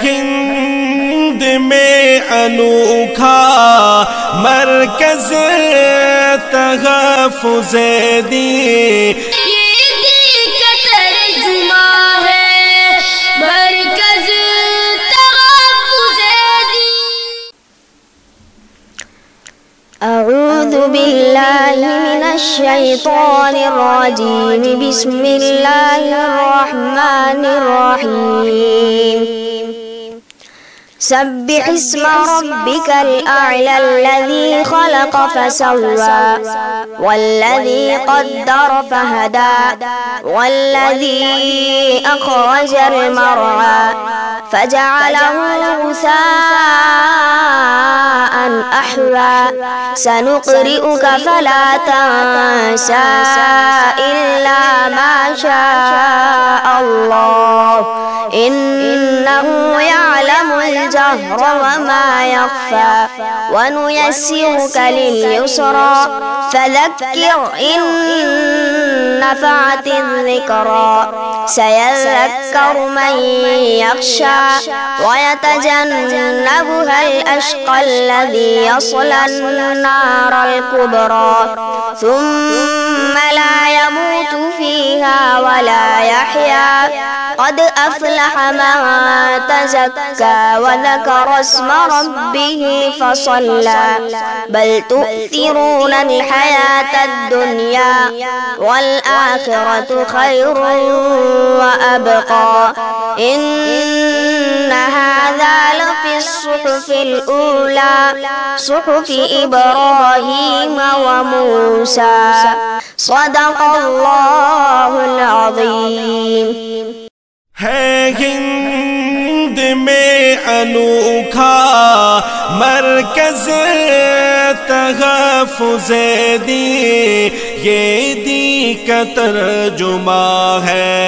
हिंद में अनोखा मरकज़ तहफ़्फ़ुज़े दीन। अऊज़ु बिल्लाहि मिनश शैतानिर रजीम। बिस्मिल्लाहिर रहमानिर रहीम। सब्बिह इस्म रब्बिकल अअला अल्लज़ी खलक़ फसव्वा वल्लज़ी क़द्दर फहदा वल्लज़ी अख़रजल मरआ फजअलहु गुसाअन अहवा सनुक़रिउक फला तंसा इल्ला मा शाअ अल्लाह इन्नहु यअलमुल जहर वमा यख़फ़ा वनुयस्सिरुक लिल-युस्रा फज़क्किर इन नफ़अतिज़ ज़िक्रा सयज़्ज़क्करु मन यख़शा वयतजन्नबुहल अश्क़ा अल्लज़ी यस्लन नारल कुब्रा सुम्मा ला यमूतु फ़ीहा वला यहया क़द अफ़लह मन तज़क्का वज़करा इस्म रब्बिही फ़सल्ला बल तु'थिरूनल हयातद दुनिया वल आखिरतु खैरुन व अबक़ा इन्न हाज़ा लफ़िस सुहुफ़िल ऊला सुहुफ़ि इब्राहीम व मूसा सदक़ल्लाहुल अज़ीम। है हिंद में अनोखा मरकज़ तहफ़्फ़ुज़े दीन। ये दी का तर्जुमा है।